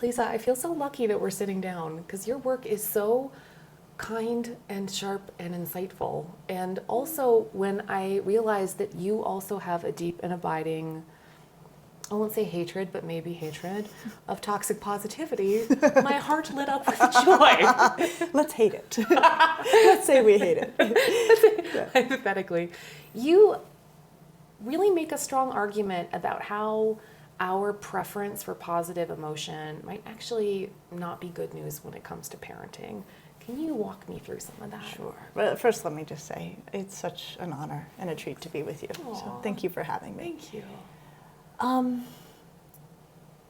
Lisa, I feel so lucky that we're sitting down because your work is so kind and sharp and insightful. And also, when I realized that you also have a deep and abiding, I won't say hatred, but maybe hatred of toxic positivity, my heart lit up with joy. Let's hate it. Let's say we hate it. Yeah. Hypothetically. You really make a strong argument about how our preference for positive emotion might actually not be good news when it comes to parenting. Can you walk me through some of that? Sure. Well, first, let me just say it's such an honor and a treat to be with you. Aww. So thank you for having me. Thank you.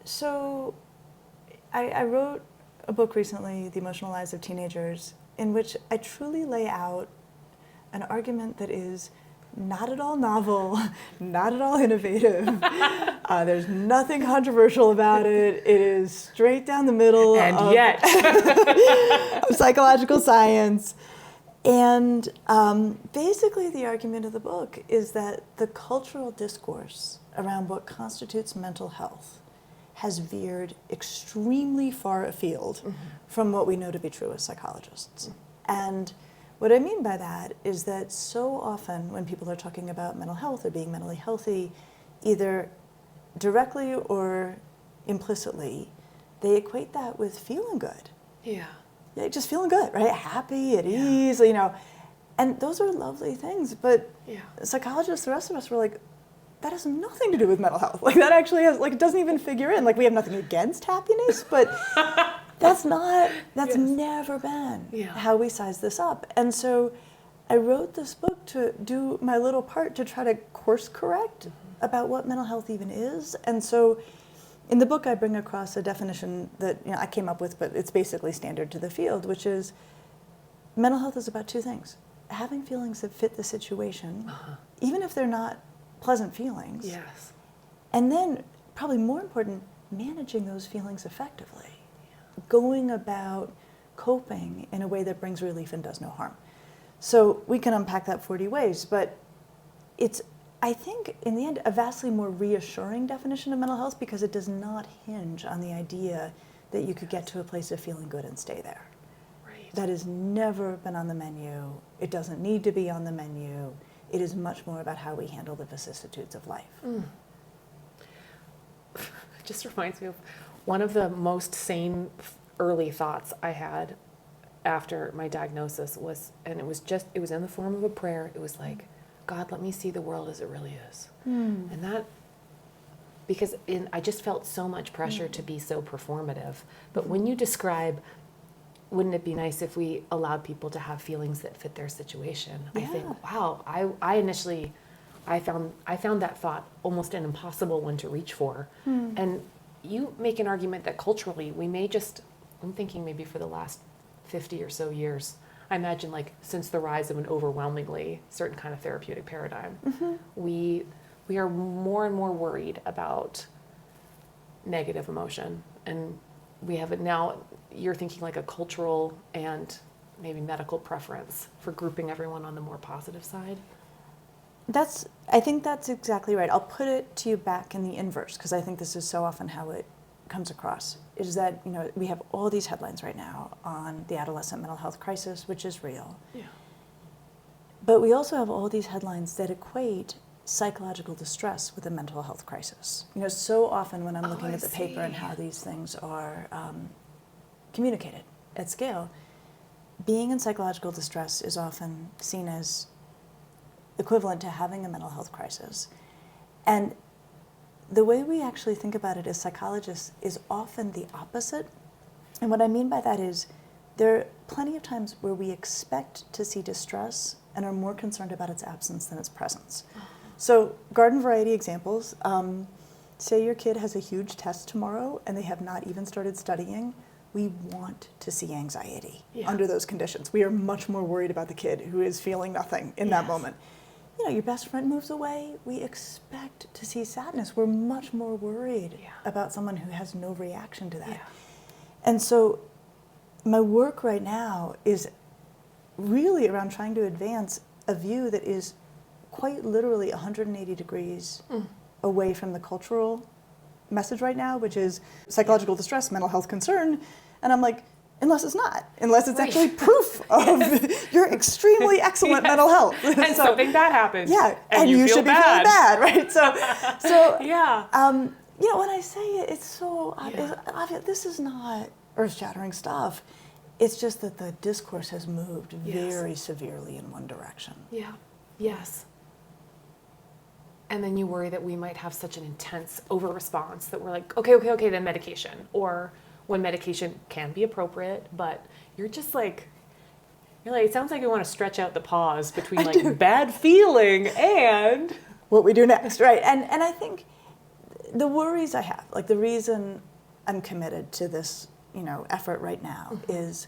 So I wrote a book recently, The Emotional Lives of Teenagers, in which I truly lay out an argument that is not at all novel, not at all innovative. There's nothing controversial about it. It is straight down the middle Yet. of psychological science. And basically the argument of the book is that the cultural discourse around what constitutes mental health has veered extremely far afield from what we know to be true as psychologists. And what I mean by that is that so often when people are talking about mental health or being mentally healthy, either directly or implicitly, they equate that with feeling good. Yeah. Yeah, just feeling good, right? Happy, at ease, you know. And those are lovely things, but psychologists, the rest of us were like, that has nothing to do with mental health. Like that actually has, like it doesn't even figure in. Like we have nothing against happiness, but that's never been how we size this up. And so I wrote this book to do my little part to try to course correct about what mental health even is. And so in the book I bring across a definition that I came up with, but it's basically standard to the field, which is mental health is about two things. Having feelings that fit the situation, even if they're not pleasant feelings. Yes. And then, probably more important, managing those feelings effectively. Going about coping in a way that brings relief and does no harm. So we can unpack that 40 ways, but it's, I think, in the end, a vastly more reassuring definition of mental health because it does not hinge on the idea that you could get to a place of feeling good and stay there. Right. That has never been on the menu. It doesn't need to be on the menu. It is much more about how we handle the vicissitudes of life. It just reminds me of one of the most sane early thoughts I had after my diagnosis was, and it was in the form of a prayer. It was like, God, let me see the world as it really is. And that, because I just felt so much pressure to be so performative. But when you describe, wouldn't it be nice if we allowed people to have feelings that fit their situation? I think, wow, I initially found that thought almost an impossible one to reach for. And you make an argument that culturally we may just, I'm thinking maybe for the last 50 or so years, I imagine like since the rise of an overwhelmingly certain kind of therapeutic paradigm, we are more and more worried about negative emotion. And we have it now, you're thinking like a cultural and maybe medical preference for grouping everyone on the more positive side. I think that's exactly right. I'll put it to you back in the inverse, because I think this is so often how it comes across, is that we have all these headlines right now on the adolescent mental health crisis, which is real. Yeah. But we also have all these headlines that equate psychological distress with a mental health crisis. So often when I'm looking at the paper and how these things are communicated at scale, being in psychological distress is often seen as equivalent to having a mental health crisis. And the way we actually think about it as psychologists is often the opposite. And what I mean by that is there are plenty of times where we expect to see distress and are more concerned about its absence than its presence. So garden variety examples, say your kid has a huge test tomorrow and they have not even started studying. We want to see anxiety under those conditions. We are much more worried about the kid who is feeling nothing in that moment. Your best friend moves away, we expect to see sadness. We're much more worried about someone who has no reaction to that. Yeah. And so my work right now is really around trying to advance a view that is quite literally 180 degrees away from the cultural message right now, which is psychological distress, mental health concern. And I'm like, unless it's not, unless it's actually proof of your extremely excellent mental health. And something bad happens. Yeah, and you should be feeling bad, right? So yeah. You know, when I say it, it's so obvious. This is not earth-shattering stuff. It's just that the discourse has moved very severely in one direction. Yeah. Yes. And then you worry that we might have such an intense over-response that we're like, okay, then medication. Or when medication can be appropriate, but you're like, it sounds like you want to stretch out the pause between like bad feeling and what we do next, right? And I think the worries I have, like the reason I'm committed to this, you know, effort right now is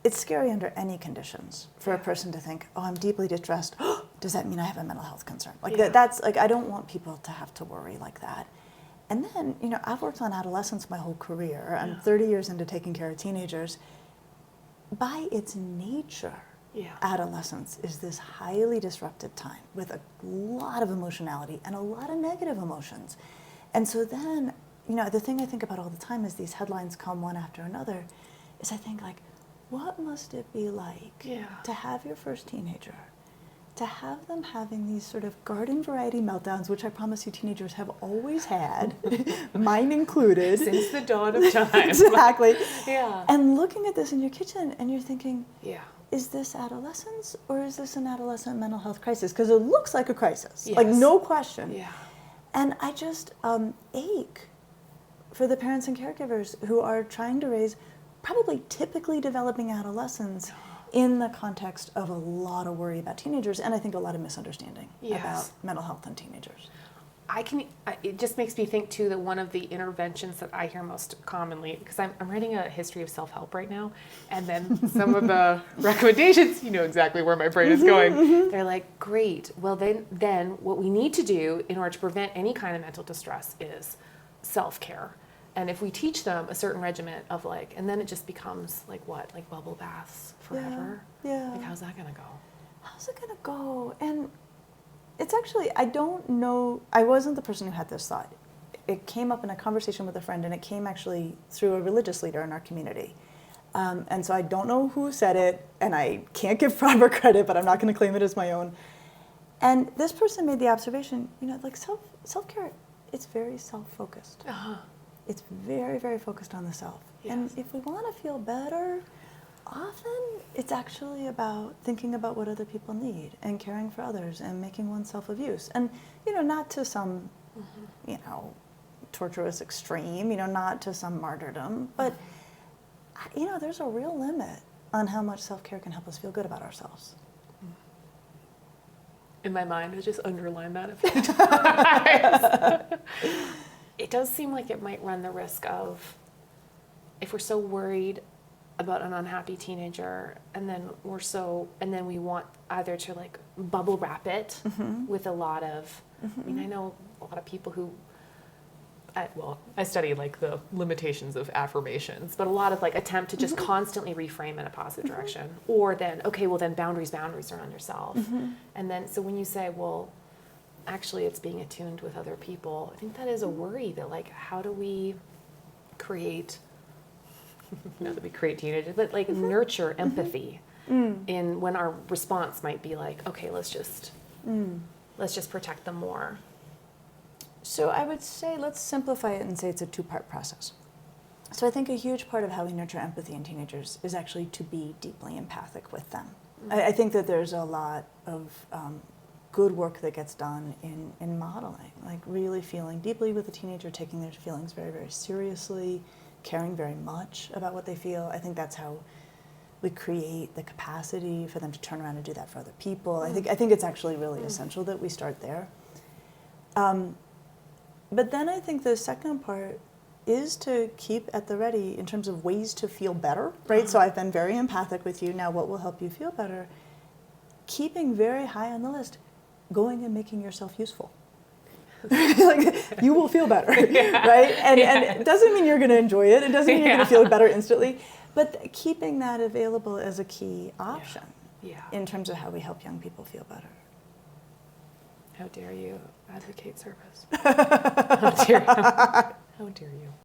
it's scary under any conditions for a person to think, oh, I'm deeply distressed. Does that mean I have a mental health concern? Like that's like, I don't want people to have to worry like that. And then, you know, I've worked on adolescents my whole career. I'm 30 years into taking care of teenagers. By its nature, adolescence is this highly disrupted time with a lot of emotionality and a lot of negative emotions. And so then, you know, the thing I think about all the time is these headlines come one after another, is I think like, what must it be like to have your first teenager, to have them having these sort of garden variety meltdowns, which I promise you teenagers have always had, mine included. Since the dawn of time. Exactly. Yeah. And looking at this in your kitchen and you're thinking, yeah. Is this adolescence or is this an adolescent mental health crisis? Because it looks like a crisis, Yes. like no question. Yeah. And I just ache for the parents and caregivers who are trying to raise probably typically developing adolescents in the context of a lot of worry about teenagers and I think a lot of misunderstanding about mental health in teenagers. It just makes me think too that one of the interventions that I hear most commonly, because I'm writing a history of self-help right now, and then some of the recommendations, you know exactly where my brain is going. They're like, great, well then what we need to do in order to prevent any kind of mental distress is self-care. And if we teach them a certain regimen of like, and then it just becomes like what? Like bubble baths forever? Yeah. Like how's that gonna go? How's it gonna go? And it's actually, I don't know, I wasn't the person who had this thought. It came up in a conversation with a friend and it came actually through a religious leader in our community. And so I don't know who said it and I can't give proper credit, but I'm not gonna claim it as my own. And this person made the observation, you know, like self-care, it's very self-focused. It's very, very focused on the self. Yes. And if we want to feel better, often it's actually about thinking about what other people need and caring for others and making oneself of use. And, you know, not to some, you know, torturous extreme, you know, not to some martyrdom, but, you know, there's a real limit on how much self-care can help us feel good about ourselves. In my mind, I just underlined that a few times. It does seem like it might run the risk of, if we're so worried about an unhappy teenager, and then we want either to like bubble wrap it with a lot of, I mean, I know a lot of people who, I study like the limitations of affirmations, but a lot of like attempt to just constantly reframe in a positive direction, or then, okay, well then boundaries around yourself. And then, so when you say, well, actually it's being attuned with other people, I think that is a worry that like, how do we create, not that we create teenagers, but like nurture empathy in when our response might be like, okay, let's just protect them more. So I would say, let's simplify it and say it's a two-part process. So I think a huge part of how we nurture empathy in teenagers is actually to be deeply empathic with them. I think that there's a lot of good work that gets done in modeling, like really feeling deeply with a teenager, taking their feelings very, very seriously, caring very much about what they feel. I think that's how we create the capacity for them to turn around and do that for other people. I think it's actually really essential that we start there. But then I think the second part is to keep at the ready in terms of ways to feel better, right? So I've been very empathic with you. Now what will help you feel better? Keeping very high on the list, going and making yourself useful. Like, you will feel better, right? And it doesn't mean you're going to enjoy it. It doesn't mean you're going to feel better instantly. But keeping that available as a key option in terms of how we help young people feel better. How dare you advocate service? How dare you?